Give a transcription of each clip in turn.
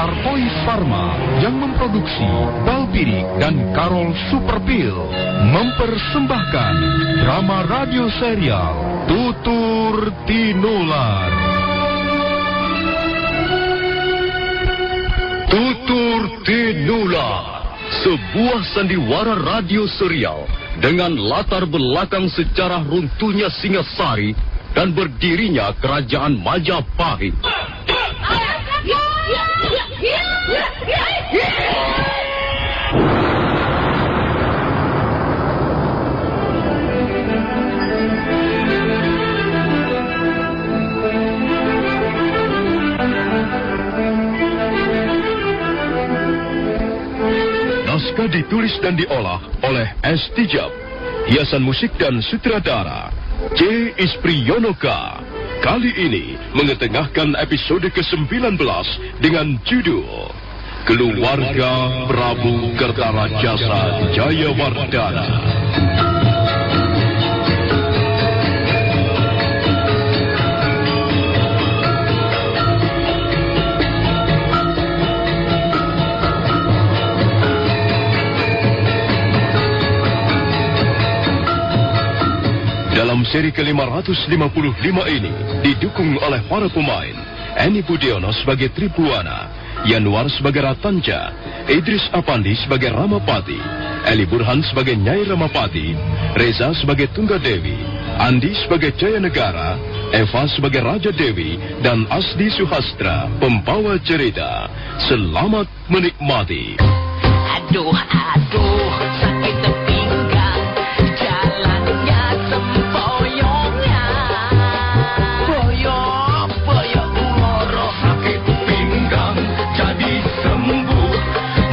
Artois Pharma yang memproduksi Valpirik dan Karol Superpil mempersembahkan drama radio serial Tutur Tinular. Tutur Tinular, sebuah sandiwara radio serial dengan latar belakang sejarah runtuhnya Singasari dan berdirinya Kerajaan Majapahit. Naskah ditulis dan diolah oleh S. Tijab. Hiasan musik dan sutradara C. Ispriyonoka. Kali ini mengetengahkan episode ke-19 dengan judul Keluarga Prabu Kertarajasa Jayawardana. Dalam seri ke-555 ini didukung oleh para pemain Eni Budiono sebagai Tribuana, Yanuar sebagai Ratanja, Idris Apandi sebagai Ramapati, Eli Burhan sebagai Nyai Ramapati, Reza sebagai Tunggadewi, Andi sebagai Jaya Negara, Eva sebagai Raja Dewi, dan Asdi Suhastra pembawa cerita. Selamat menikmati. Aduh, sakit pinggang, jalannya sempoyongnya. Boyok ngoro, Sakit pinggang jadi sembuh,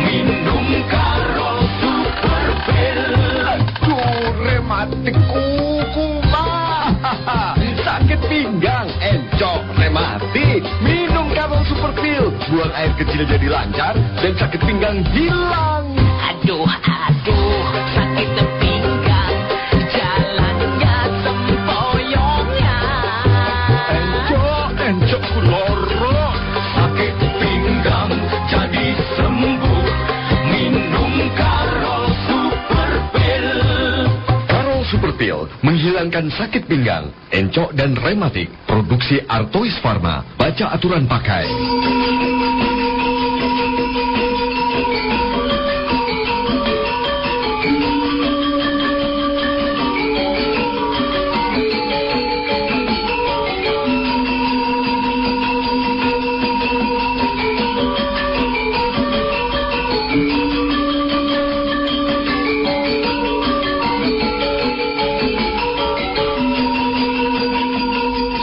minum Karol Superpil. Aduh, rematik kuku, mah. Sakit pinggang, encok, rematik. Minum Karol Superpil. Buang air kecil jadi lancar dan sakit pinggang hilang. aduh, sakit pinggang, jalannya sempoyongnya. Encok kuloro. Sakit pinggang jadi sembuh, minum Karol Superpil. Karol Superpil menghilangkan sakit pinggang, encok dan rematik. Produksi Artois Pharma. Baca aturan pakai.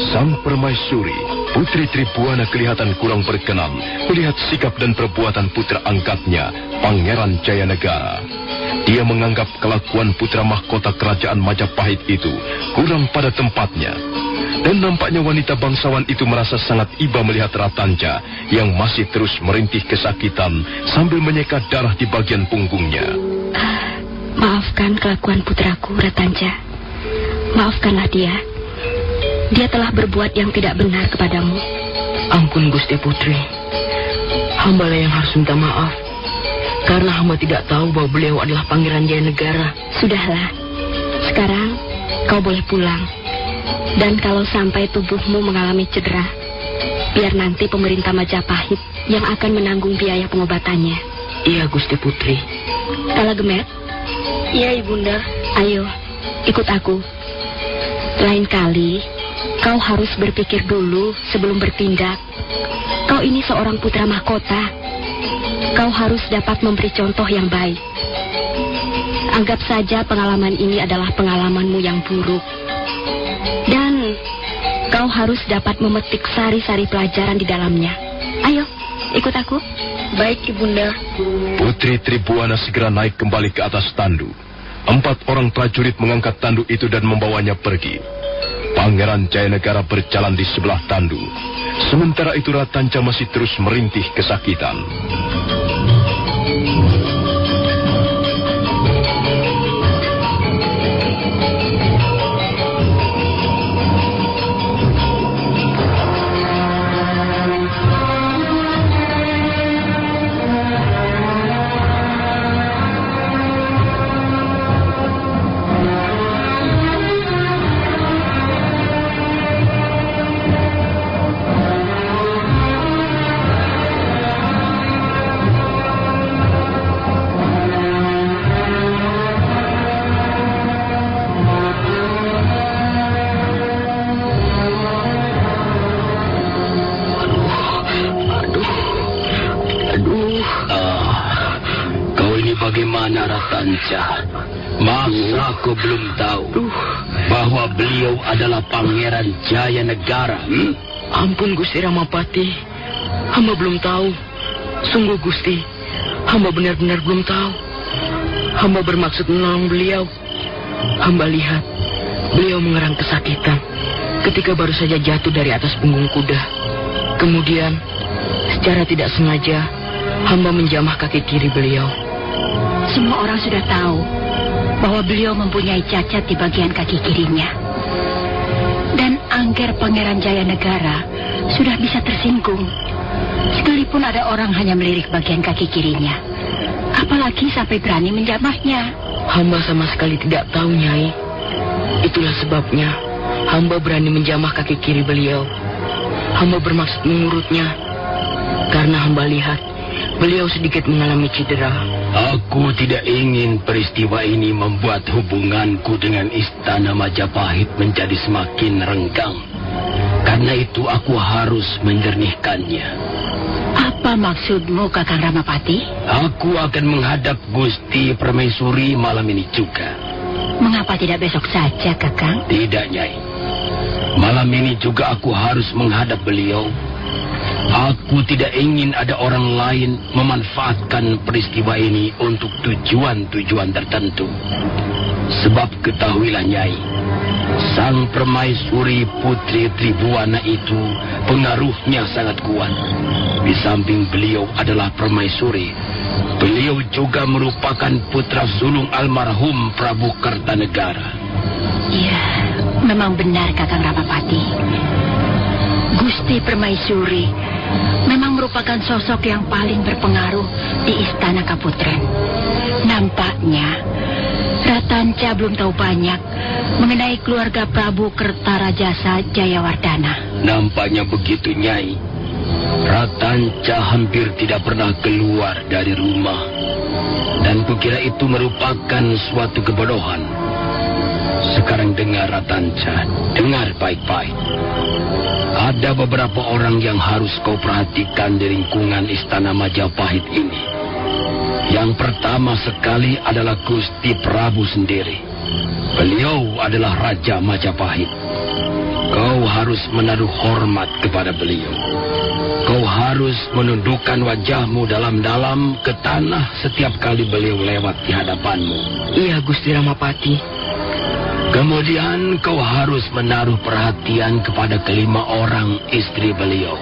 Sang permaisuri, Putri Tribuana kelihatan kurang berkenan melihat sikap dan perbuatan putra angkatnya, Pangeran Jayanegara. Dia menganggap kelakuan putra mahkota kerajaan Majapahit itu kurang pada tempatnya. Dan nampaknya wanita bangsawan itu merasa sangat iba melihat Ratanja yang masih terus merintih kesakitan sambil menyeka darah di bagian punggungnya. Maafkan kelakuan putraku, Ratanja. Maafkanlah dia. Dia telah berbuat yang tidak benar kepadamu. Ampun Gusti Putri, hamba lah yang harus minta maaf, karena hamba tidak tahu bahwa beliau adalah Pangeran Jayanegara. Sudahlah, sekarang kau boleh pulang. Dan kalau sampai tubuhmu mengalami cedera, biar nanti pemerintah Majapahit yang akan menanggung biaya pengobatannya. Iya Gusti Putri. Kalagemet? Iya Ibunda. Ayo, ikut aku. Lain kali kau harus berpikir dulu sebelum bertindak. Kau ini seorang putra mahkota. Kau harus dapat memberi contoh yang baik. Anggap saja pengalaman ini adalah pengalamanmu yang buruk. Dan kau harus dapat memetik sari-sari pelajaran di dalamnya. Ayo, ikut aku. Baik Ibunda. Putri Tribuana segera naik kembali ke atas tandu. 4 orang prajurit mengangkat tandu itu dan membawanya pergi. Pangeran Jayanegara berjalan di sebelah tandu. Sementara itu Ratanja masih terus merintih kesakitan. Ratanca. Masa kau belum tahu bahwa beliau adalah Pangeran Jaya Negara? Ampun Gusti Ramapati, hamba belum tahu. Sungguh Gusti, hamba benar-benar belum tahu. Hamba bermaksud menolong beliau. Hamba lihat beliau mengerang kesakitan ketika baru saja jatuh dari atas punggung kuda. Kemudian, secara tidak sengaja, hamba menjamah kaki kiri beliau. Semua orang sudah tahu bahwa beliau mempunyai cacat di bagian kaki kirinya. Dan Angger Pangeran Jaya Negara sudah bisa tersinggung. Sekalipun ada orang hanya melirik bagian kaki kirinya. Apalagi sampai berani menjamahnya. Hamba sama sekali tidak tahu, Nyai. Itulah sebabnya hamba berani menjamah kaki kiri beliau. Hamba bermaksud mengurutnya karena hamba lihat beliau sedikit mengalami cedera. Aku tidak ingin peristiwa ini membuat hubunganku dengan Istana Majapahit menjadi semakin renggang. Karena itu aku harus menjernihkannya. Apa maksudmu, Kakang Ramapati? Aku akan menghadap Gusti Permaisuri malam ini juga. Mengapa tidak besok saja, Kakang? Tidak, Nyai. Malam ini juga aku harus menghadap beliau. Aku tidak ingin ada orang lain memanfaatkan peristiwa ini untuk tujuan-tujuan tertentu. Sebab ketahuilah, Nyai, Sang Permaisuri Putri Tribuana itu pengaruhnya sangat kuat. Di samping beliau adalah permaisuri, beliau juga merupakan putra sulung almarhum Prabu Kertanegara. Iya, memang benar, Kakang Ramapati. Gusti Permaisuri memang merupakan sosok yang paling berpengaruh di Istana Kaputren. Nampaknya Ratanca belum tahu banyak mengenai keluarga Prabu Kertarajasa Jayawardana. Nampaknya begitu, Nyai. Ratanca hampir tidak pernah keluar dari rumah. Dan kukira itu merupakan suatu kebodohan. Sekarang dengar, Ratanca. Dengar baik-baik. Ada beberapa orang yang harus kau perhatikan di lingkungan Istana Majapahit ini. Yang pertama sekali adalah Gusti Prabu sendiri. Beliau adalah Raja Majapahit. Kau harus menaruh hormat kepada beliau. Kau harus menundukkan wajahmu dalam-dalam ke tanah setiap kali beliau lewat di hadapanmu. Iya, Gusti Ramapati. Kemudian kau harus menaruh perhatian kepada kelima orang istri beliau.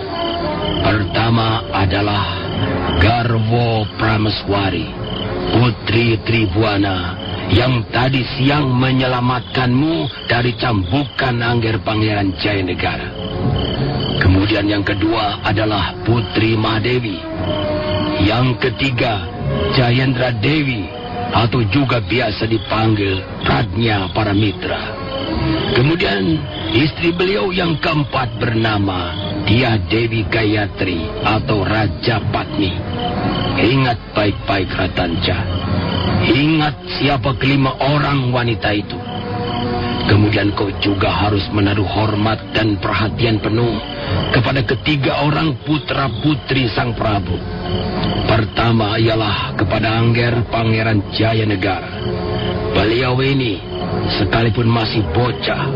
Pertama adalah Garwo Prameswari, Putri Tribuana, yang tadi siang menyelamatkanmu dari cambukan Angger Pangeran Jaya Negara. Kemudian yang kedua adalah Putri Mahadewi. Yang ketiga, Jayendra Dewi, atau juga biasa dipanggil Pradnya Paramitra. Kemudian istri beliau yang keempat bernama Dia Dewi Gayatri atau Raja Patni. Ingat baik-baik, Ratanca. Ingat siapa kelima orang wanita itu. Kemudian kau juga harus menaruh hormat dan perhatian penuh kepada ketiga orang putra-putri Sang Prabu. Pertama ialah kepada Angger Pangeran Jaya Negara. Beliau ini sekalipun masih bocah,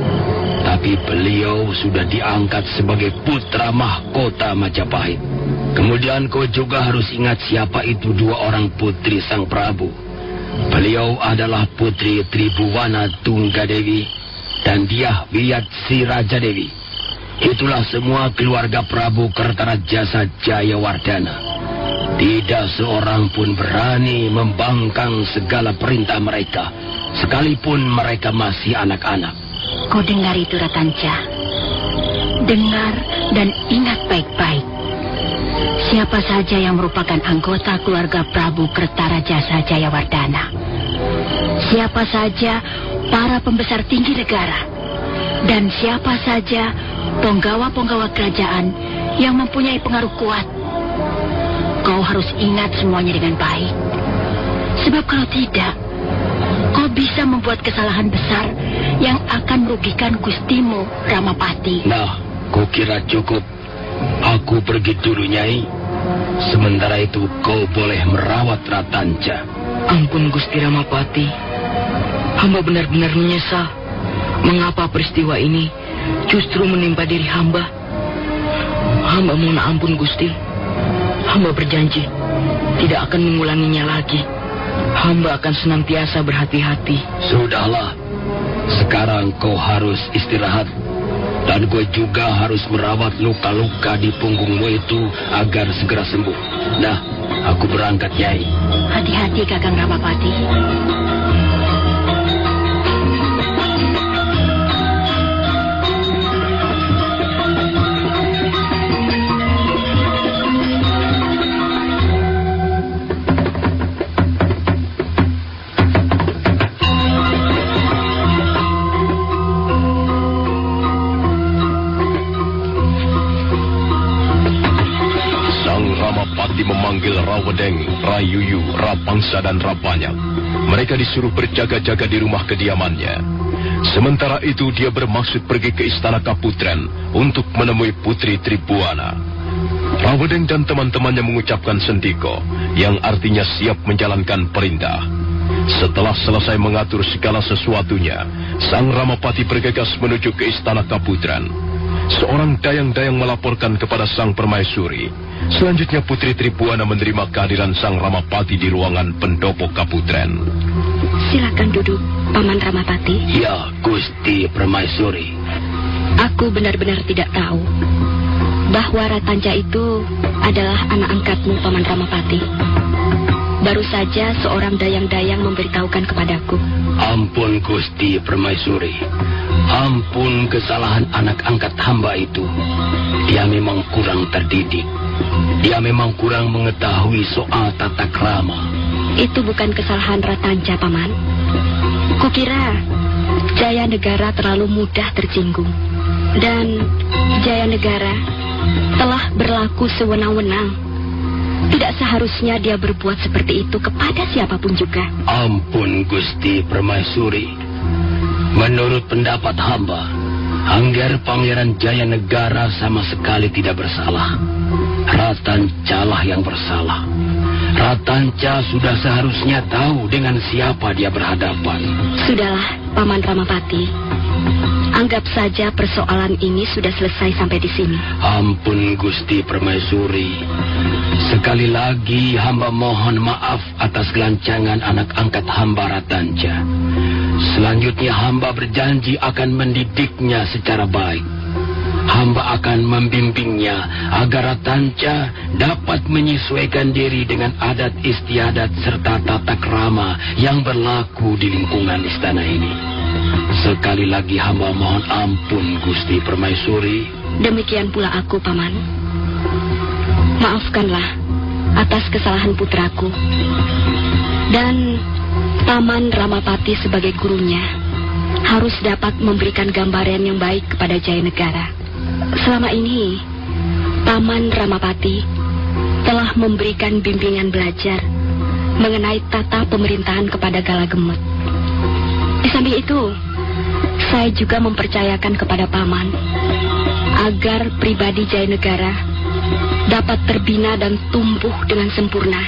tapi beliau sudah diangkat sebagai putra mahkota Majapahit. Kemudian kau juga harus ingat siapa itu dua orang putri Sang Prabu. Beliau adalah Putri Tribuana Tunggadewi dan Diah Wiyat Sri Raja Dewi. Itulah semua keluarga Prabu Kertarajasa Jayawardana. Tidak seorang pun berani membangkang segala perintah mereka, sekalipun mereka masih anak-anak. Kau dengar itu, Ratanca. Dengar dan ingat baik-baik. Siapa saja yang merupakan anggota keluarga Prabu Kertarajasa Jayawardana. Siapa saja para pembesar tinggi negara. Dan siapa saja penggawa-penggawa kerajaan yang mempunyai pengaruh kuat. Kau harus ingat semuanya dengan baik. Sebab kalau tidak, kau bisa membuat kesalahan besar yang akan merugikan gustimu, Ramapati. Nah, kau kira cukup? Aku pergi dulu, Nyai. Sementara itu kau boleh merawat Ratanca. Ampun Gusti Ramapati. Hamba benar-benar menyesal. Mengapa peristiwa ini justru menimpa diri hamba? Hamba mohon ampun Gusti. Hamba berjanji tidak akan mengulanginya lagi. Hamba akan senantiasa berhati-hati. Sudahlah. Sekarang kau harus istirahat. Dan gue juga harus merawat luka-luka di punggungmu itu agar segera sembuh. Nah, aku berangkat, Nyai. Hati-hati Kakang Ramapati. Memanggil Rawedeng, Rayuyu, Rapangsa dan Rapanyak. Mereka disuruh berjaga-jaga di rumah kediamannya. Sementara itu dia bermaksud pergi ke istana Kaputren untuk menemui Putri Tribuana. Rawedeng dan teman-temannya mengucapkan sendiko, yang artinya siap menjalankan perintah. Setelah selesai mengatur segala sesuatunya, Sang Ramapati bergegas menuju ke istana Kaputren. Seorang dayang-dayang melaporkan kepada Sang Permaisuri. Selanjutnya Putri Tribuana menerima kehadiran Sang Ramapati di ruangan pendopo Kaputren. Silakan duduk, Paman Ramapati. Ya, Gusti Permaisuri. Aku benar-benar tidak tahu bahwa Ratanca itu adalah anak angkatmu, Paman Ramapati. Baru saja seorang dayang-dayang memberitahukan kepadaku. Ampun Gusti Permaisuri. Ampun kesalahan anak angkat hamba itu. Dia memang kurang terdidik. Dia memang kurang mengetahui soal tata krama. Itu bukan kesalahan Ratanca, Paman. Kukira Jaya Negara terlalu mudah tersinggung. Dan Jaya Negara telah berlaku sewenang-wenang. Tidak seharusnya dia berbuat seperti itu kepada siapapun juga. Ampun Gusti Permaisuri. Menurut pendapat hamba, Angger Pangeran Jaya Negara sama sekali tidak bersalah. Ratanca lah yang bersalah. Ratanca sudah seharusnya tahu dengan siapa dia berhadapan. Sudahlah, Paman Ramapati. Anggap saja persoalan ini sudah selesai sampai di sini. Ampun Gusti Permaisuri. Sekali lagi hamba mohon maaf atas kelancangan anak angkat hamba Ratanca. Selanjutnya hamba berjanji akan mendidiknya secara baik. Hamba akan membimbingnya agar Ratanca dapat menyesuaikan diri dengan adat istiadat serta tata krama yang berlaku di lingkungan istana ini. Sekali lagi hamba mohon ampun Gusti Permaisuri. Demikian pula aku, Paman. Maafkanlah atas kesalahan putraku. Dan Paman Ramapati sebagai gurunya harus dapat memberikan gambaran yang baik kepada Jaya Negara. Selama ini, Paman Ramapati telah memberikan bimbingan belajar mengenai tata pemerintahan kepada Gala Gemut. Di samping itu, saya juga mempercayakan kepada Paman agar pribadi Jaya Negara dapat terbina dan tumbuh dengan sempurna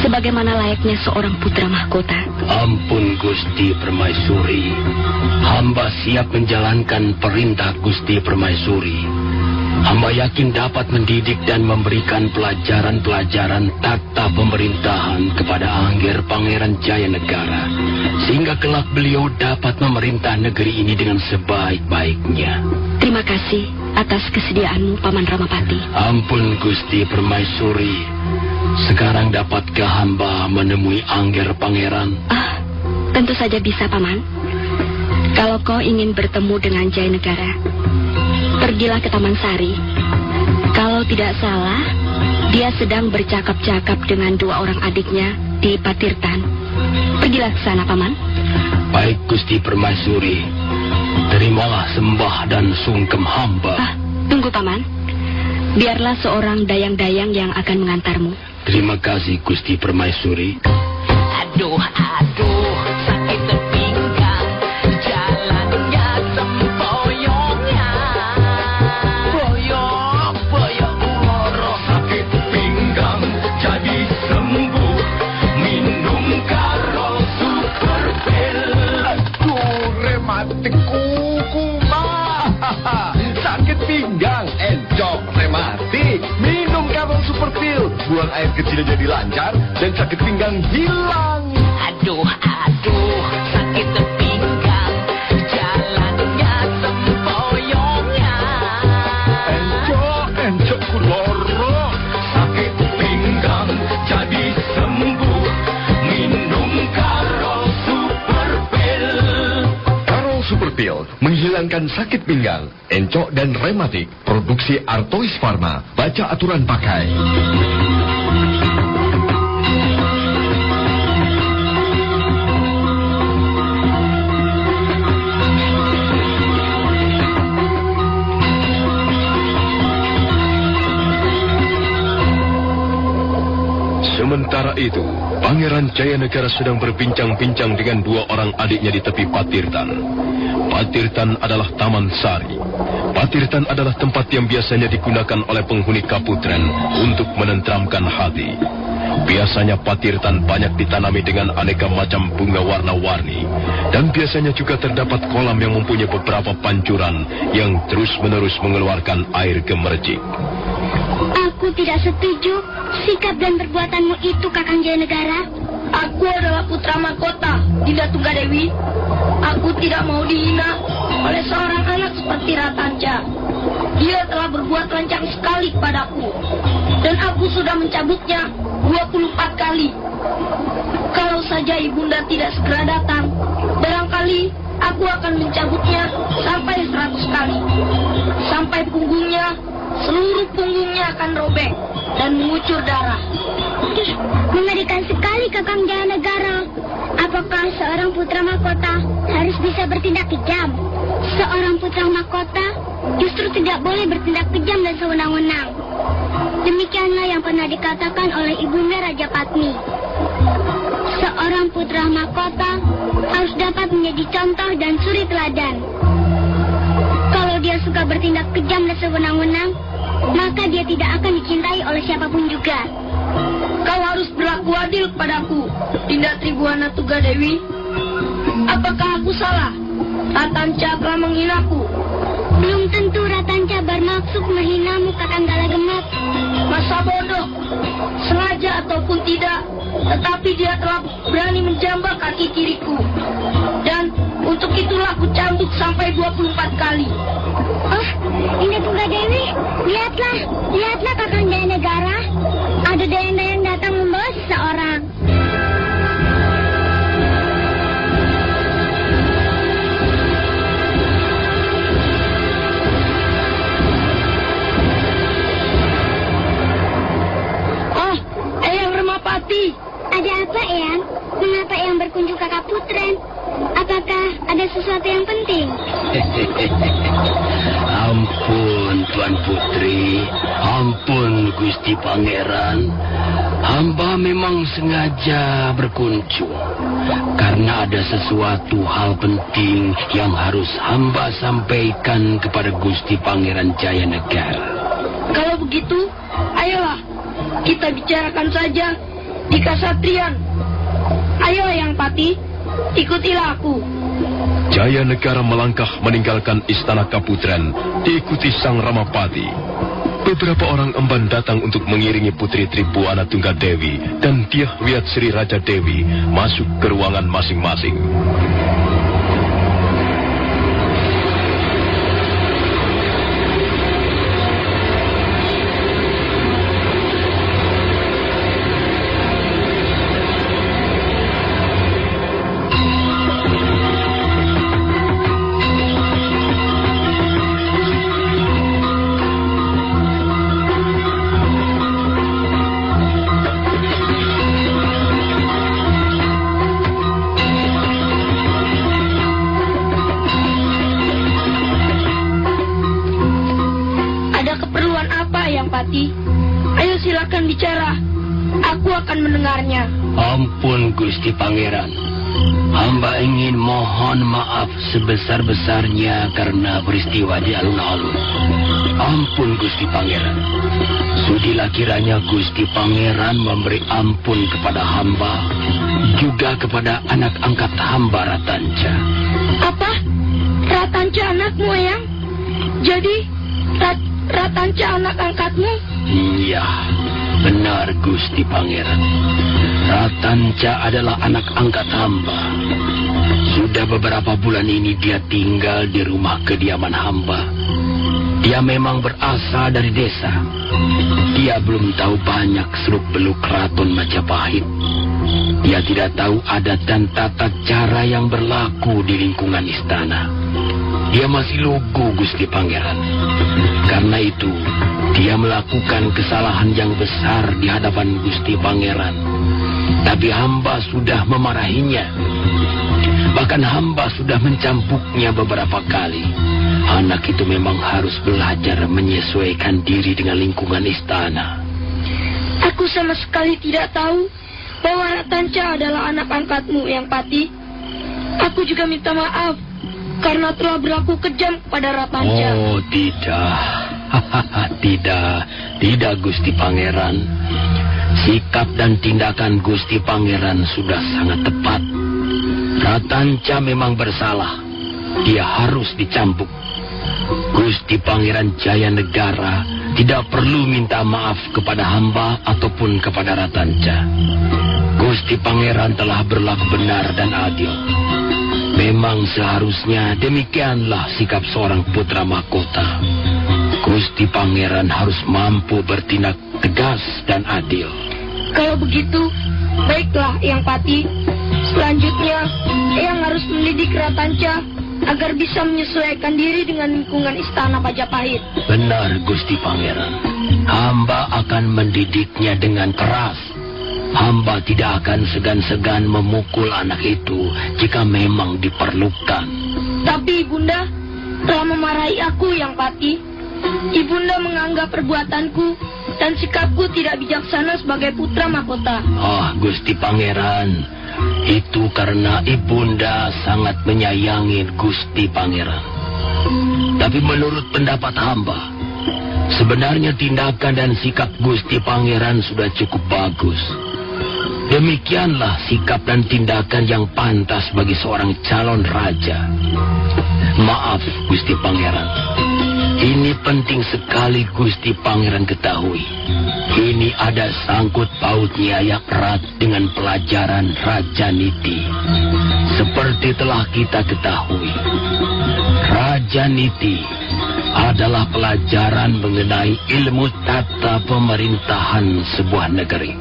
sebagaimana layaknya seorang putra mahkota. Ampun Gusti Permaisuri. Hamba siap menjalankan perintah Gusti Permaisuri. Hamba yakin dapat mendidik dan memberikan pelajaran-pelajaran tata pemerintahan kepada Angger Pangeran Jaya Negara, sehingga kelak beliau dapat memerintah negeri ini dengan sebaik-baiknya. Terima kasih atas kesediaanmu, Paman Ramapati. Ampun Gusti Permaisuri. Sekarang dapatkah hamba menemui Angger Pangeran? Tentu saja bisa, Paman. Kalau kau ingin bertemu dengan Jaya Negara, pergilah ke Taman Sari. Kalau tidak salah, dia sedang bercakap-cakap dengan dua orang adiknya di Patirtan. Pergilah ke sana, Paman. Baik Gusti Permaisuri. Terimalah sembah dan sungkem hamba. Tunggu, Paman. Biarlah seorang dayang-dayang yang akan mengantarmu. Terima kasih Gusti Permaisuri. Aduh, aduh, sakit pinggang, jalannya sempoyongnya. Boyong, boyong, moro. Sakit buang air kecilnya jadi lancar, dan sakit pinggang hilang. Aduh, sakit pinggang, jalannya sempoyongan. Encok kuloro, sakit pinggang jadi sembuh. Minum Karo Super Pill. Karo Super Pill menghilangkan sakit pinggang, encok dan rematik. Produksi Artois Pharma. Baca aturan pakai. Sementara itu, Pangeran Jayanegara sedang berbincang-bincang dengan dua orang adiknya di tepi Patirtan. Patirtan adalah Taman Sari. Patirtan adalah tempat yang biasanya digunakan oleh penghuni Kaputren untuk menenteramkan hati. Biasanya Patirtan banyak ditanami dengan aneka macam bunga warna-warni. Dan biasanya juga terdapat kolam yang mempunyai beberapa pancuran yang terus-menerus mengeluarkan air gemercik. Aku tidak setuju sikap dan perbuatanmu itu, Kakang Jayanegara. Aku adalah putra mahkota, Dinda Tunggadewi. Aku tidak mau dihina oleh seorang anak seperti Ratanca. Dia telah berbuat lancang sekali padaku, dan aku sudah mencabutnya 24 kali. Kalau saja ibunda tidak segera datang, barangkali aku akan mencabutnya sampai 100 kali. Sampai seluruh punggungnya akan robek dan mengucur darah. Mengerikan sekali, Kakang Jayanegara. Apakah seorang putra mahkota harus bisa bertindak kejam? Seorang putra mahkota justru tidak boleh bertindak kejam dan sewenang-wenang. Demikianlah yang pernah dikatakan oleh Ibunda Raja Patmi. Seorang putra mahkota harus dapat menjadi contoh dan suri teladan. Kalau dia suka bertindak kejam dan sewenang-wenang, maka dia tidak akan dicintai oleh siapapun juga. Kau harus berlaku adil padaku, Dinda Tribuana Tunggadewi. Apakah aku salah? Ratanca telah menghinaku. Belum tentu Ratanca bermaksud menghinamu, Kakang Galagemet. Masa bodoh, sengaja ataupun tidak, tetapi dia telah berani menjambak kaki kiriku. Dan untuk itulah aku cambuk sampai 24 kali. Oh, Dinda Tunggadewi, lihatlah Kakang Jayanegara. Ada dayang-dayang datang membawa seseorang. Oh, Eyang Remapati. Ada apa, Eyang? Mengapa Eyang berkunjung ke Kaputren? Apakah ada sesuatu yang penting? Ampun, Tuan Putri. Ampun, Gusti Pangeran. Hamba memang sengaja berkunjung karena ada sesuatu hal penting yang harus hamba sampaikan kepada Gusti Pangeran Jayanegara. Kalau begitu, ayolah kita bicarakan saja di Kasatrian. Ayo, Eyang Pati, ikutilah aku. Jayanegara melangkah meninggalkan istana Kaputren, diikuti Sang Ramapati. Beberapa orang emban datang untuk mengiringi Putri Tribuana Tunggadewi dan Dyah Wiyat Sri Raja Dewi masuk ke ruangan masing-masing. Ayo silakan bicara. Aku akan mendengarnya. Ampun, Gusti Pangeran. Hamba ingin mohon maaf sebesar-besarnya karena peristiwa di alun-alun. Ampun, Gusti Pangeran. Sudilah kiranya Gusti Pangeran memberi ampun kepada hamba, juga kepada anak angkat hamba Ratanca. Apa? Ratanca anakmu, Eyang? Jadi, Ratanca anak angkatmu? Iya, Benar, Gusti Pangeran. Ratanca adalah anak angkat hamba. Sudah beberapa bulan ini dia tinggal di rumah kediaman hamba. Dia memang berasal dari desa. Dia belum tahu banyak seluk-beluk Keraton Majapahit. Dia tidak tahu adat dan tata cara yang berlaku di lingkungan istana. Dia masih lugu, Gusti Pangeran. Karena itu, dia melakukan kesalahan yang besar di hadapan Gusti Pangeran. Tapi hamba sudah memarahinya. Bahkan hamba sudah mencambuknya beberapa kali. Anak itu memang harus belajar menyesuaikan diri dengan lingkungan istana. Aku sama sekali tidak tahu bahwa Ratanca adalah anak angkatmu, Yang Pati. Aku juga minta maaf karena telah berlaku kejam kepada Ratanca. Oh, tidak. Tidak, Gusti Pangeran. Sikap dan tindakan Gusti Pangeran sudah sangat tepat. Ratanca memang bersalah. Dia harus dicambuk. Gusti Pangeran Jayanegara tidak perlu minta maaf kepada hamba ataupun kepada Ratanca. Gusti Pangeran telah berlaku benar dan adil. Memang seharusnya demikianlah sikap seorang putra mahkota. Gusti Pangeran harus mampu bertindak tegas dan adil. Kalau begitu, baiklah Yang Pati. Selanjutnya, Eyang harus mendidik Ratanca agar bisa menyesuaikan diri dengan lingkungan istana Majapahit. Benar, Gusti Pangeran. Hamba akan mendidiknya dengan keras. Hamba tidak akan segan-segan memukul anak itu jika memang diperlukan. Tapi Ibunda telah memarahi aku, Yang Pati. Ibunda menganggap perbuatanku dan sikapku tidak bijaksana sebagai putra mahkota. Gusti Pangeran, itu karena Ibunda sangat menyayangi Gusti Pangeran. Tapi menurut pendapat hamba, sebenarnya tindakan dan sikap Gusti Pangeran sudah cukup bagus. Demikianlah sikap dan tindakan yang pantas bagi seorang calon raja. Maaf, Gusti Pangeran. Ini penting sekali Gusti Pangeran ketahui. Ini ada sangkut pautnya yang erat dengan pelajaran Raja Niti. Seperti telah kita ketahui, Raja Niti adalah pelajaran mengenai ilmu tata pemerintahan sebuah negeri.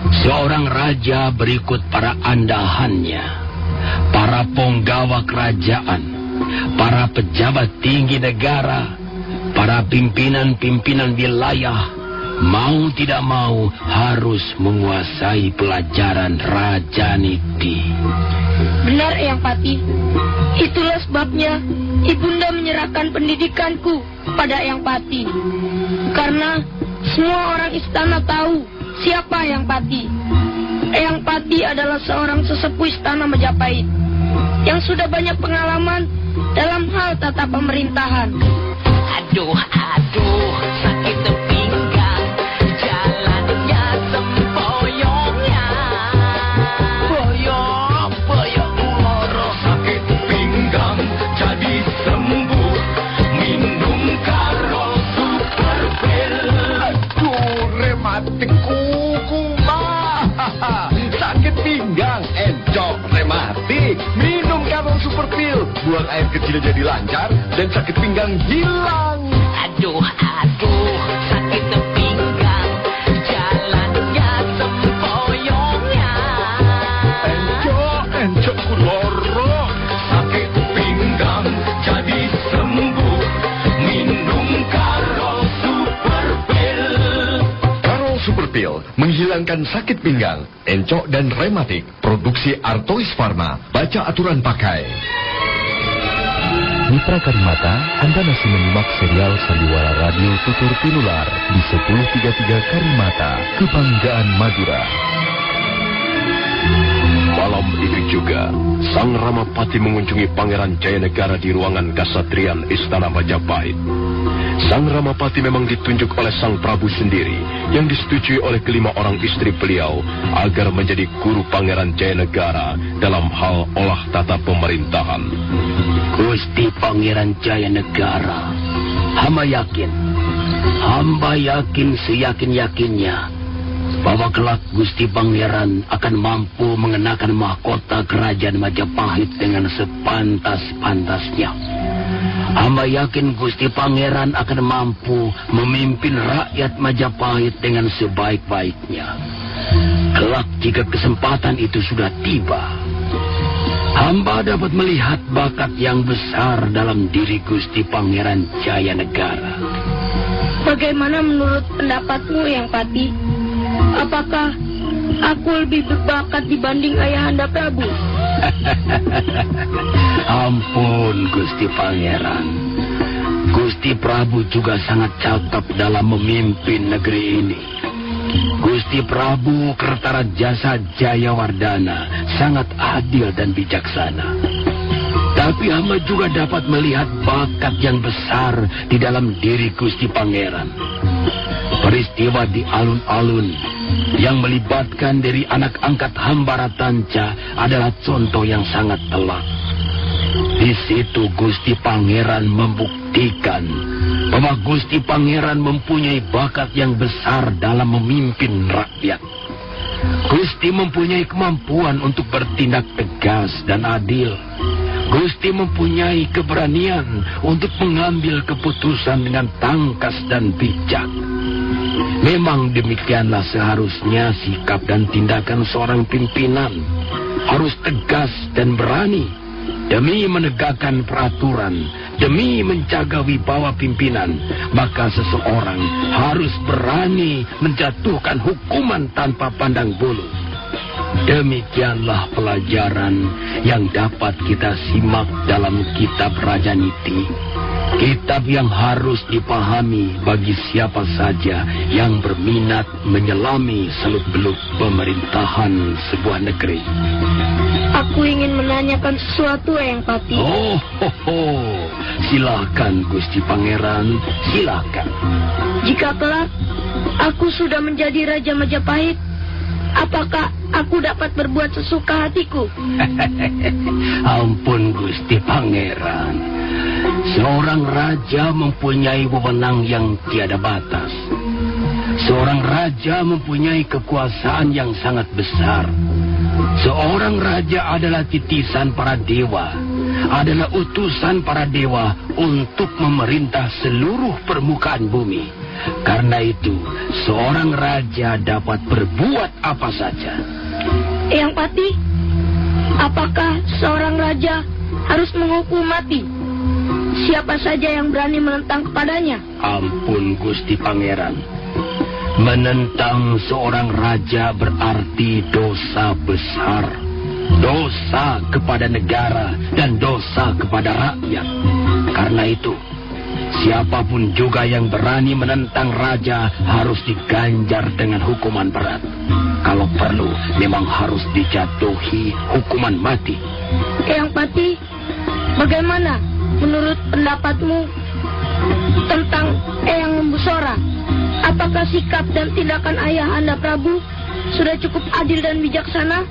Seorang raja berikut para andahannya, para penggawa kerajaan, para pejabat tinggi negara, para pimpinan-pimpinan wilayah, mau tidak mau harus menguasai pelajaran Raja Niti. Benar, Eyang Pati. Itulah sebabnya Ibunda menyerahkan pendidikanku pada Eyang Pati. Karena semua orang istana tahu siapa Eyang Pati. Eyang Pati adalah seorang sesepuh istana Majapahit yang sudah banyak pengalaman dalam hal tata pemerintahan. Aduh, sakit pinggang, jalannya sempoyongnya. Boyong loro. Sakit pinggang jadi sembuh, minum karo super pil. Aduh, rematik kuku mah. Sakit pinggang, encok rematik, minum karo super pil. Buang air kecil jadi lancar dan sakit pinggang hilang. Aduh, sakit pinggang, jalannya sempoyongnya. Encok kuloro. Sakit pinggang jadi sembuh, minum karo super pil. Karo super pil menghilangkan sakit pinggang, encok dan rematik. Produksi Artois Pharma. Baca aturan pakai. Mitra Karimata, Anda masih menyimak serial Sandiwara Radio Tutur Tinular di 1033 Karimata, Kebanggaan Madura. Malam itu juga, Sang Ramapati mengunjungi Pangeran Jayanegara di ruangan kasatrian Istana Majapahit. Sang Ramapati memang ditunjuk oleh Sang Prabu sendiri, yang disetujui oleh kelima orang istri beliau agar menjadi guru Pangeran Jayanegara dalam hal olah tata pemerintahan. Gusti Pangeran Jayanegara, hamba yakin seyakin-yakinnya bahwa kelak Gusti Pangeran akan mampu mengenakan mahkota kerajaan Majapahit dengan sepantas-pantasnya. Hamba yakin Gusti Pangeran akan mampu memimpin rakyat Majapahit dengan sebaik-baiknya. Kelak jika kesempatan itu sudah tiba, hamba dapat melihat bakat yang besar dalam diri Gusti Pangeran Jayanegara. Bagaimana menurut pendapatmu, Yang Pati? Apakah aku lebih berbakat dibanding Ayahanda Prabu? Ampun, Gusti Pangeran. Gusti Prabu juga sangat cakap dalam memimpin negeri ini. Gusti Prabu Kertarajasa Jayawardana sangat adil dan bijaksana. Tapi hamba juga dapat melihat bakat yang besar di dalam diri Gusti Pangeran. Peristiwa di alun-alun yang melibatkan dari anak angkat hamba Ratanca adalah contoh yang sangat telak. Di situ Gusti Pangeran membuktikan bahwa Gusti Pangeran mempunyai bakat yang besar dalam memimpin rakyat. Gusti mempunyai kemampuan untuk bertindak tegas dan adil. Gusti mempunyai keberanian untuk mengambil keputusan dengan tangkas dan bijak. Memang demikianlah seharusnya sikap dan tindakan seorang pimpinan. Harus tegas dan berani demi menegakkan peraturan, demi menjaga wibawa pimpinan. Maka seseorang harus berani menjatuhkan hukuman tanpa pandang bulu. Demikianlah pelajaran yang dapat kita simak dalam kitab Raja Niti. Kitab yang harus dipahami bagi siapa saja yang berminat menyelami seluk-beluk pemerintahan sebuah negeri. Aku ingin menanyakan sesuatu, Yang Pati. Silakan Gusti Pangeran, silakan. Jika kelak aku sudah menjadi Raja Majapahit, apakah aku dapat berbuat sesuka hatiku? Ampun Gusti Pangeran. Seorang raja mempunyai wewenang yang tiada batas. Seorang raja mempunyai kekuasaan yang sangat besar. Seorang raja adalah titisan para dewa, adalah utusan para dewa untuk memerintah seluruh permukaan bumi. Karena itu, seorang raja dapat berbuat apa saja. Yang Pati, apakah seorang raja harus menghukum mati siapa saja yang berani menentang kepadanya? Ampun Gusti Pangeran. Menentang seorang raja berarti dosa besar. Dosa kepada negara dan dosa kepada rakyat. Karena itu, siapapun juga yang berani menentang raja harus diganjar dengan hukuman berat. Kalau perlu, memang harus dijatuhi hukuman mati. Yang Pati, bagaimana menurut pendapatmu tentang Eyang Lembusora? Apakah sikap dan tindakan Ayahanda Prabu sudah cukup adil dan bijaksana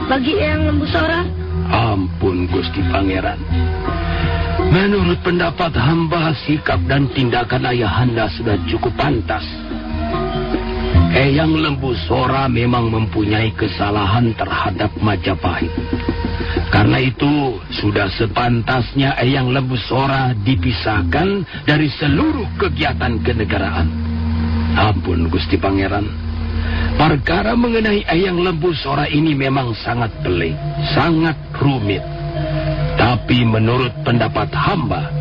bagi Eyang Lembusora? Ampun Gusti Pangeran. Menurut pendapat hamba, sikap dan tindakan Ayahanda sudah cukup pantas. Eyang Lembusora memang mempunyai kesalahan terhadap Majapahit. Karena itu, sudah sepantasnya Eyang Lembusora dipisahkan dari seluruh kegiatan kenegaraan. Ampun Gusti Pangeran. Perkara mengenai Eyang Lembusora ini memang sangat pelik, sangat rumit. Tapi menurut pendapat hamba,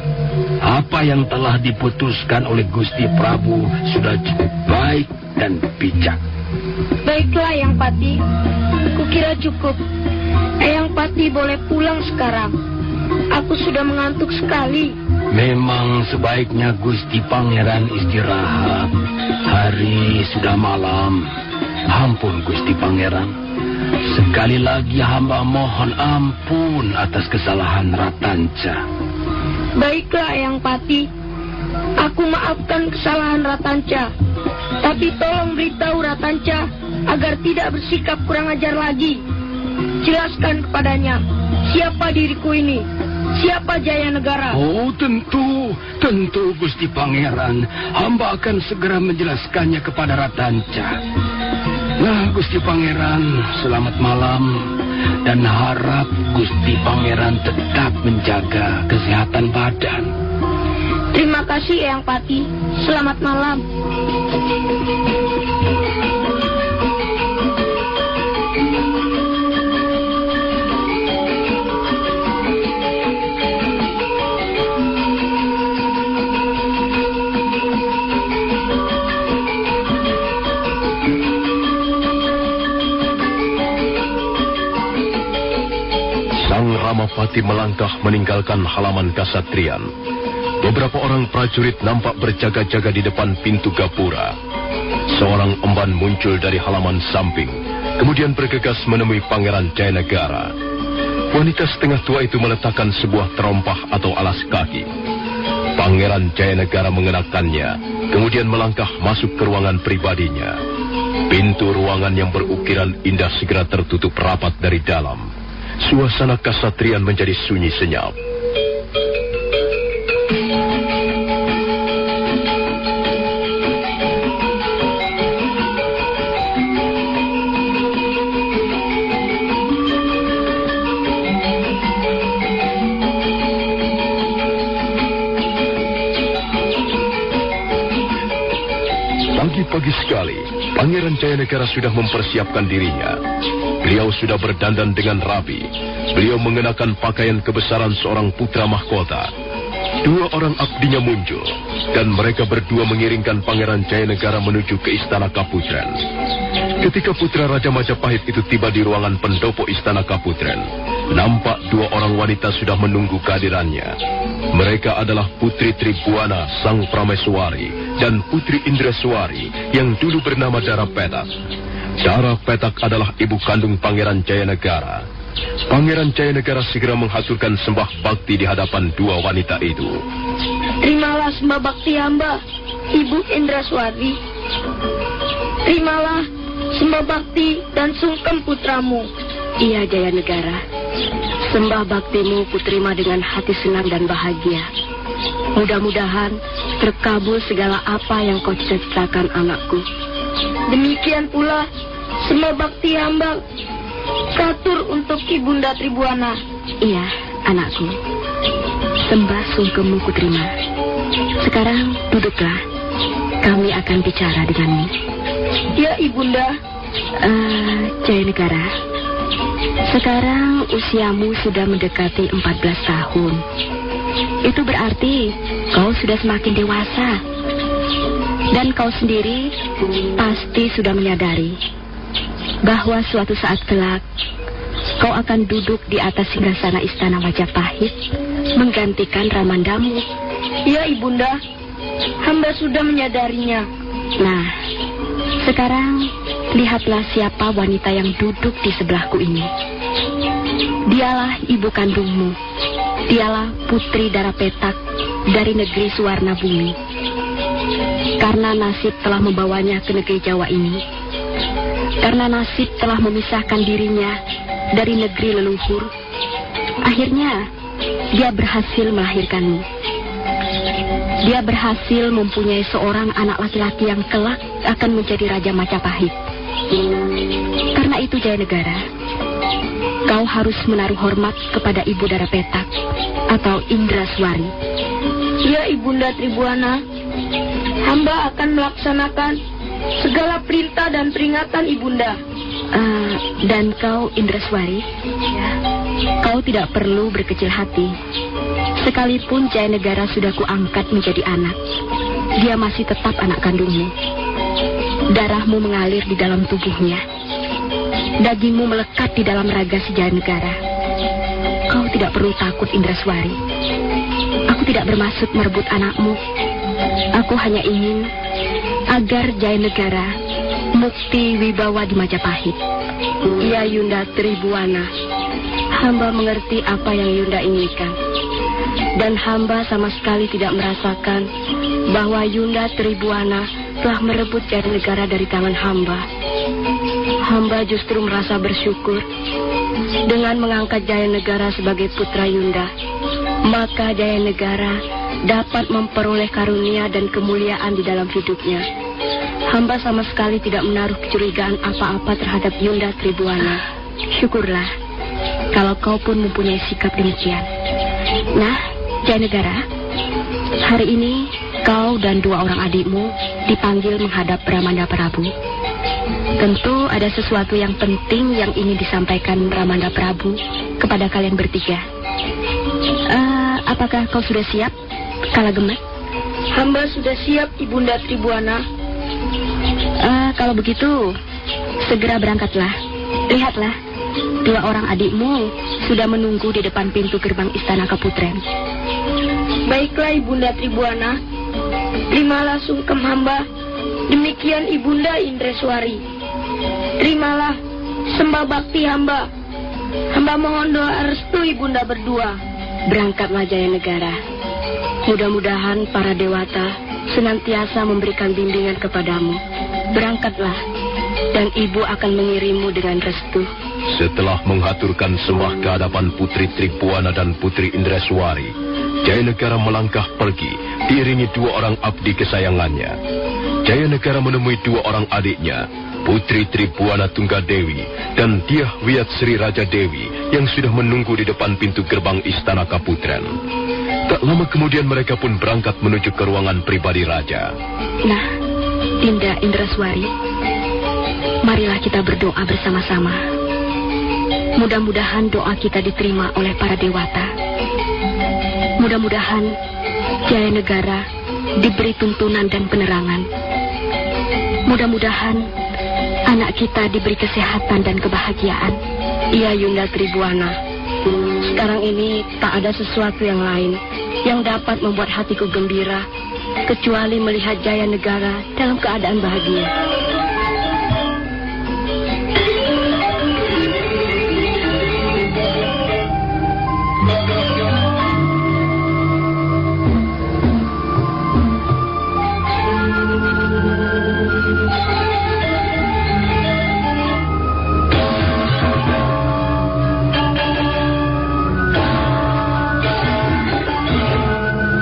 apa yang telah diputuskan oleh Gusti Prabu sudah cukup baik dan bijak. Baiklah Yang Pati, kukira cukup. Eyang Pati boleh pulang sekarang. Aku sudah mengantuk sekali. Memang sebaiknya Gusti Pangeran istirahat. Hari sudah malam. Ampun Gusti Pangeran. Sekali lagi hamba mohon ampun atas kesalahan Ratanca. Baiklah Eyang Pati, aku maafkan kesalahan Ratanca. Tapi tolong beritahu Ratanca agar tidak bersikap kurang ajar lagi. Jelaskan kepadanya siapa diriku ini, siapa Jayanegara. Oh tentu Gusti Pangeran. Hamba akan segera menjelaskannya kepada Ratanca. Nah, Gusti Pangeran, selamat malam. Dan harap Gusti Pangeran tetap menjaga kesehatan badan. Terima kasih, Eyang Pati. Selamat malam. Sang Ramapati melangkah meninggalkan halaman kasatrian. Beberapa orang prajurit nampak berjaga-jaga di depan pintu gapura. Seorang emban muncul dari halaman samping, kemudian bergegas menemui Pangeran Jayanegara. Wanita setengah tua itu meletakkan sebuah terompah atau alas kaki. Pangeran Jayanegara mengenakannya, kemudian melangkah masuk ke ruangan pribadinya. Pintu ruangan yang berukiran indah segera tertutup rapat dari dalam. Suasana kasatrian menjadi sunyi senyap. Pagi-pagi sekali, Pangeran Jayanegara sudah mempersiapkan dirinya. Beliau sudah berdandan dengan rapi. Beliau mengenakan pakaian kebesaran seorang putra mahkota. Dua orang abdinya muncul, dan mereka berdua mengiringkan Pangeran Jayanegara menuju ke Istana Kaputren. Ketika putra Raja Majapahit itu tiba di ruangan pendopo Istana Kaputren, nampak dua orang wanita sudah menunggu kehadirannya. Mereka adalah Putri Tribuana, Sang Prameswari, dan Putri Indraswari yang dulu bernama Dara Petak. Dara Petak adalah ibu kandung Pangeran Jayanegara. Pangeran Jayanegara segera menghaturkan sembah bakti di hadapan dua wanita itu. Terimalah sembah bakti hamba, Ibu Indraswari. Terimalah sembah bakti dan sungkem putramu. Iya, Jayanegara. Sembah baktimu kuterima dengan hati senang dan bahagia. Mudah-mudahan terkabul segala apa yang kau cita-citakan, anakku. Demikian pula sembah bakti hamba katur untuk Ibunda Tribuana. Iya, anakku. Sembah sungkemmu kuterima. Sekarang duduklah. Kami akan bicara denganmu. Ya, Ibunda. Jayanegara. Sekarang usiamu sudah mendekati 14 tahun. Itu berarti kau sudah semakin dewasa. Dan kau sendiri pasti sudah menyadari bahwa suatu saat kelak kau akan duduk di atas singgasana Istana Majapahit menggantikan Ramandamu. Ya, Ibunda. Hamba sudah menyadarinya. Nah, sekarang lihatlah siapa wanita yang duduk di sebelahku ini. Dialah ibu kandungmu. Dialah Putri Dara Petak dari negeri Suwarna Bumi. Karena nasib telah membawanya ke negeri Jawa ini. Karena nasib telah memisahkan dirinya dari negeri leluhur. Akhirnya, dia berhasil melahirkanmu. Dia berhasil mempunyai seorang anak laki-laki yang kelak akan menjadi Raja Majapahit. Karena itu, Jayanegara, kau harus menaruh hormat kepada Ibu Dara Petak atau Indraswari. Ya, Ibunda Tribuana. Hamba akan melaksanakan segala perintah dan peringatan Ibunda. Dan kau, Indraswari, kau tidak perlu berkecil hati. Sekalipun Jayanegara sudah kuangkat menjadi anak, dia masih tetap anak kandungmu. Darahmu mengalir di dalam tubuhnya. Dagingmu melekat di dalam raga si Jayanegara. Kau tidak perlu takut, Indraswari. Aku tidak bermaksud merebut anakmu. Aku hanya ingin agar Jayanegara mukti wibawa di Majapahit. Ya, Yunda Tribuana, hamba mengerti apa yang Yunda inginkan. Dan hamba sama sekali tidak merasakan bahwa Yunda Tribuana telah merebut Jayanegara dari tangan hamba. Hamba justru merasa bersyukur dengan mengangkat Jayanegara sebagai putra Yunda. Maka Jayanegara dapat memperoleh karunia dan kemuliaan di dalam hidupnya. Hamba sama sekali tidak menaruh kecurigaan apa-apa terhadap Yunda Tribuana. Syukurlah kalau kau pun mempunyai sikap demikian. Nah, Jayanegara, hari ini kau dan 2 orang adikmu dipanggil menghadap Ramanda Prabu. Tentu ada sesuatu yang penting yang ingin disampaikan Ramanda Prabu kepada kalian bertiga. Apakah kau sudah siap, Kalagemet? Hamba sudah siap, Ibunda Tribuana. Kalau begitu, segera berangkatlah. Lihatlah, 2 orang adikmu sudah menunggu di depan pintu gerbang Istana Kaputren. Baiklah, Ibunda Tribuana. Terimalah sungkem hamba. Demikian Ibunda Indreswari. Terimalah sembah bakti hamba. Hamba mohon doa restu Ibunda berdua. Berangkatlah, Jayanegara. Mudah-mudahan para dewata senantiasa memberikan bimbingan kepadamu. Berangkatlah, dan ibu akan mengirimmu dengan restu. Setelah mengaturkan sembah ke hadapan Putri Tribuana dan Putri Indreswari, Jayanegara melangkah pergi, diiringi 2 orang abdi kesayangannya. Jayanegara menemui 2 orang adiknya, Putri Tribuana Tunggadewi dan Dyah Wiyat Sri Raja Dewi yang sudah menunggu di depan pintu gerbang Istana Kaputren. Tak lama kemudian mereka pun berangkat menuju ke ruangan pribadi raja. Nah, Dinda Indreswari, marilah kita berdoa bersama-sama. Mudah-mudahan doa kita diterima oleh para dewata. Mudah-mudahan Jayanegara diberi tuntunan dan penerangan. Mudah-mudahan anak kita diberi kesehatan dan kebahagiaan. Iya, Yunda Tribuana. Sekarang ini tak ada sesuatu yang lain yang dapat membuat hatiku gembira kecuali melihat Jayanegara dalam keadaan bahagia.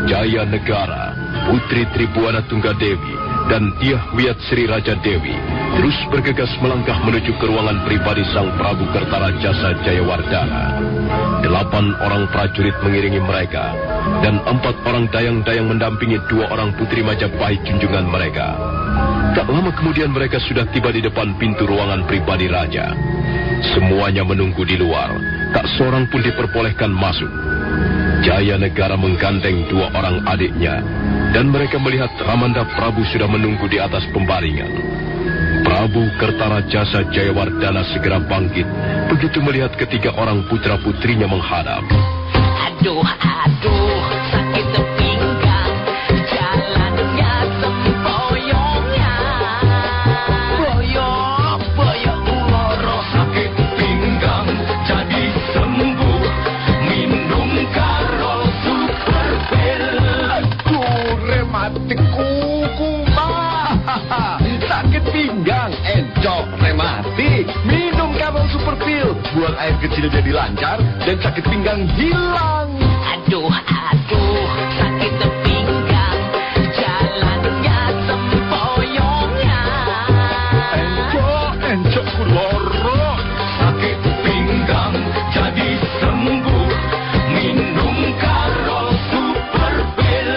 Jayanegara, Putri Tribuana Tunggadewi, dan Dyah Wiyat Sri Raja Dewi terus bergegas melangkah menuju ke ruangan pribadi Sang Prabu Kertarajasa Jayawardana. 8 orang prajurit mengiringi mereka, dan 4 orang dayang-dayang mendampingi 2 orang putri Majapahit junjungan mereka. Tak lama kemudian mereka sudah tiba di depan pintu ruangan pribadi raja. Semuanya menunggu di luar, tak seorang pun diperbolehkan masuk. Jayanegara menggandeng 2 orang adiknya, dan mereka melihat Ramanda Prabu sudah menunggu di atas pembaringan. Prabu Kertarajasa Jayawardana segera bangkit begitu melihat ketiga orang putra-putrinya menghadap. Aduh, sakit pinggang, jalannya sempoyongnya. Boyok loro, Sakit pinggang jadi sembuh, minum karo super pil. Aduh, rematik kuku mah. Sakit pinggang, encok, rematik. Minum karo super pil, buang air kecil jadi lancar dan sakit pinggang hilang. aduh, sakit pinggang, jalannya sempoyongnya. Encok loro. Sakit pinggang jadi sembuh, minum karo super pil.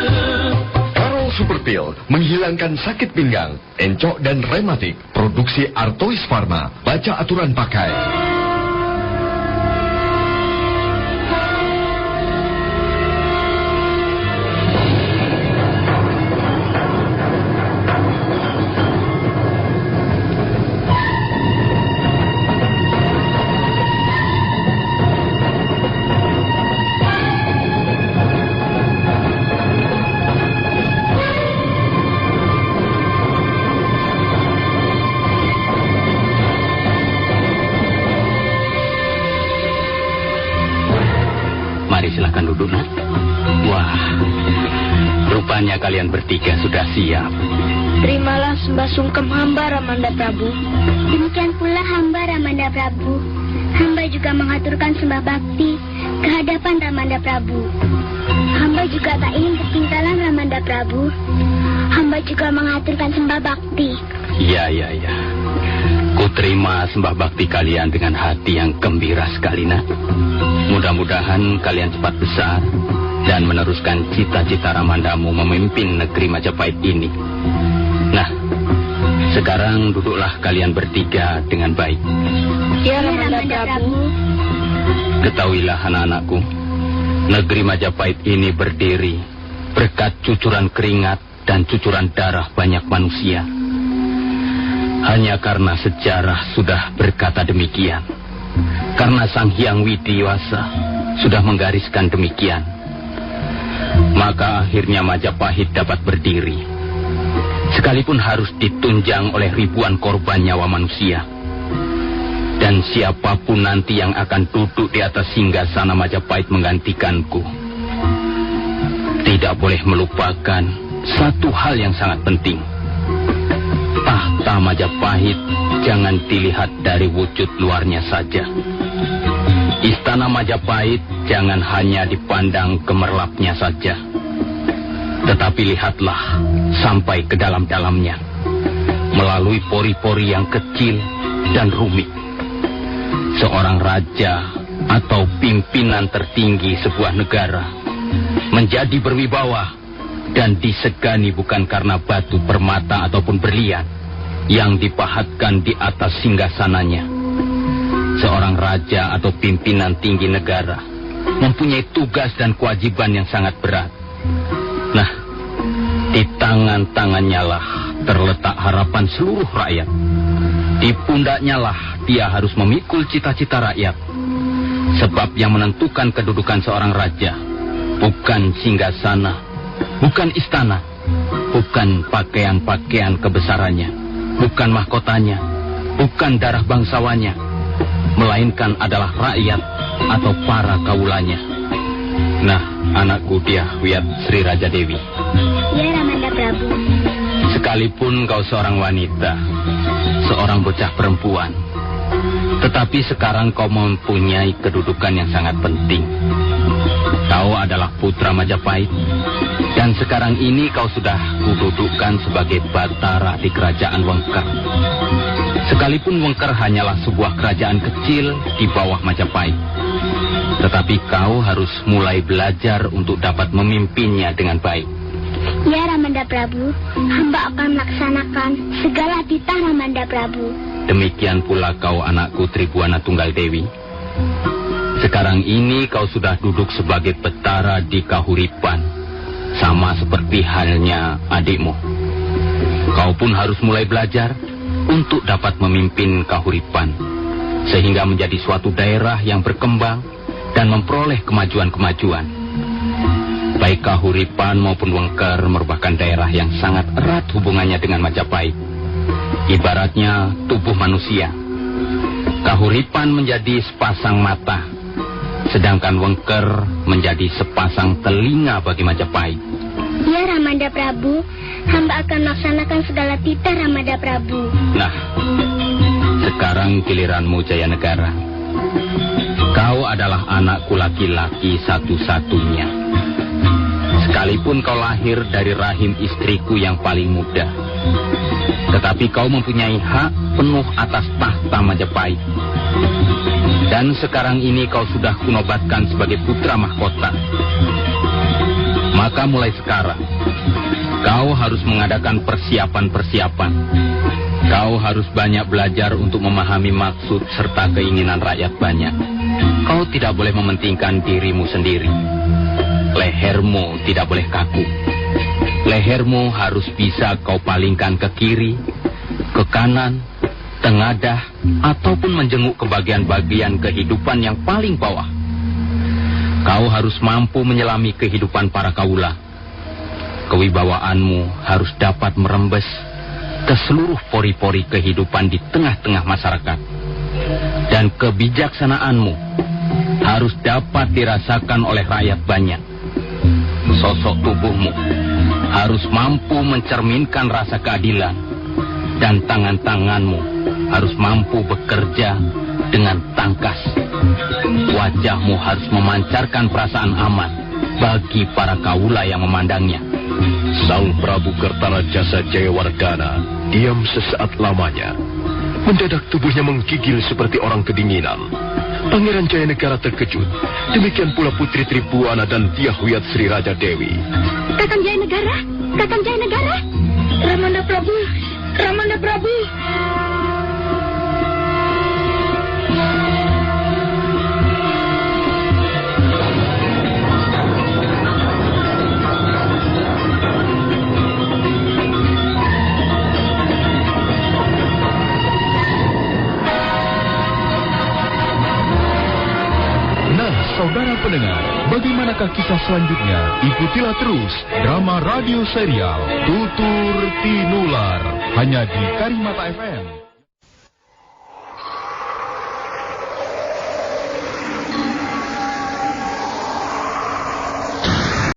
Karo super pil menghilangkan sakit pinggang, encok dan rematik. Produksi Artois Pharma. Baca aturan pakai. Mari silahkan duduk, Nak. Wah, rupanya kalian bertiga sudah siap. Terimalah sembah sungkem hamba, Ramanda Prabu. Demikian pula hamba Ramanda Prabu. Hamba juga mengaturkan sembah bakti ke hadapan Ramanda Prabu. Hamba juga tak ingin ketinggalan Ramanda Prabu. Hamba juga mengaturkan sembah bakti Iya. Ku terima sembah bakti kalian dengan hati yang gembira sekali, nak. Mudah-mudahan kalian cepat besar dan meneruskan cita-cita Ramandamu memimpin negeri Majapahit ini. Nah, sekarang duduklah kalian bertiga dengan baik. Ya, Ramanda Prabu. Ketahuilah anak-anakku, negeri Majapahit ini berdiri berkat cucuran keringat dan cucuran darah banyak manusia. Hanya karena sejarah sudah berkata demikian, karena Sang Hyang Widiwasa sudah menggariskan demikian, maka akhirnya Majapahit dapat berdiri, sekalipun harus ditunjang oleh ribuan korban nyawa manusia. Dan siapapun nanti yang akan duduk di atas singgasana Majapahit menggantikanku, tidak boleh melupakan satu hal yang sangat penting. Tahta Majapahit jangan dilihat dari wujud luarnya saja. Istana Majapahit jangan hanya dipandang gemerlapnya saja, tetapi lihatlah sampai ke dalam-dalamnya, melalui pori-pori yang kecil dan rumit. Seorang raja atau pimpinan tertinggi sebuah negara menjadi berwibawa dan disegani bukan karena batu permata ataupun berlian yang dipahatkan di atas singgasananya. Seorang raja atau pimpinan tinggi negara mempunyai tugas dan kewajiban yang sangat berat. Nah, di tangan-tangannya lah terletak harapan seluruh rakyat. Di pundaknya lah dia harus memikul cita-cita rakyat. Sebab yang menentukan kedudukan seorang raja bukan singgasana, bukan istana, bukan pakaian-pakaian kebesarannya, bukan mahkotanya, bukan darah bangsawannya, melainkan adalah rakyat atau para kaulanya. Nah, anakku dia Wiat Sri Raja Dewi. Ya, Ramanda Prabu. Sekalipun kau seorang wanita, seorang bocah perempuan, tetapi sekarang kau mempunyai kedudukan yang sangat penting. Kau adalah putra Majapahit, dan sekarang ini kau sudah kududukkan sebagai batara di kerajaan Wengker. Sekalipun Wengker hanyalah sebuah kerajaan kecil di bawah Majapahit, tetapi kau harus mulai belajar untuk dapat memimpinnya dengan baik. Ya, Ramanda Prabu, hamba akan melaksanakan segala titah Ramanda Prabu. Demikian pula kau anakku Tribuana Tunggal Dewi. Sekarang ini kau sudah duduk sebagai betara di Kahuripan, sama seperti halnya adikmu. Kau pun harus mulai belajar untuk dapat memimpin Kahuripan, sehingga menjadi suatu daerah yang berkembang dan memperoleh kemajuan-kemajuan. Baik Kahuripan maupun Wengker merupakan daerah yang sangat erat hubungannya dengan Majapahit. Ibaratnya tubuh manusia. Kahuripan menjadi sepasang mata, sedangkan Wengker menjadi sepasang telinga bagi Majapahit. Ya, Ramanda Prabu, hamba akan melaksanakan segala titah Ramanda Prabu. Nah, sekarang giliranmu Jayanegara. Kau adalah anakku laki-laki satu-satunya. Sekalipun kau lahir dari rahim istriku yang paling muda, tetapi kau mempunyai hak penuh atas tahta Majapahit. Dan sekarang ini kau sudah kunobatkan sebagai putra mahkota. Maka mulai sekarang, kau harus mengadakan persiapan-persiapan. Kau harus banyak belajar untuk memahami maksud serta keinginan rakyat banyak. Kau tidak boleh mementingkan dirimu sendiri. Lehermu tidak boleh kaku. Lehermu harus bisa kau palingkan ke kiri, ke kanan, tengadah, ataupun menjenguk ke bagian-bagian kehidupan yang paling bawah. Kau harus mampu menyelami kehidupan para kaula. Kewibawaanmu harus dapat merembes ke seluruh pori-pori kehidupan di tengah-tengah masyarakat. Dan kebijaksanaanmu harus dapat dirasakan oleh rakyat banyak. Sosok tubuhmu harus mampu mencerminkan rasa keadilan, dan tangan-tanganmu harus mampu bekerja dengan tangkas. Wajahmu harus memancarkan perasaan aman bagi para kaula yang memandangnya. Sang Prabu Kertanajasa Jayawardhana Diam sesaat lamanya. Mendadak tubuhnya menggigil seperti orang kedinginan. Pangeran Jayanegara terkejut. Demikian pula Putri Tribuana dan Tiahuyat Sri Raja Dewi. Kakang Jayanegara, Kakang Jayanegara. Ramanda Prabu, Ramanda Prabu. Saudara pendengar, bagaimanakah kisah selanjutnya? Ikutilah terus drama radio serial Tutur Tinular hanya di Karimata FM.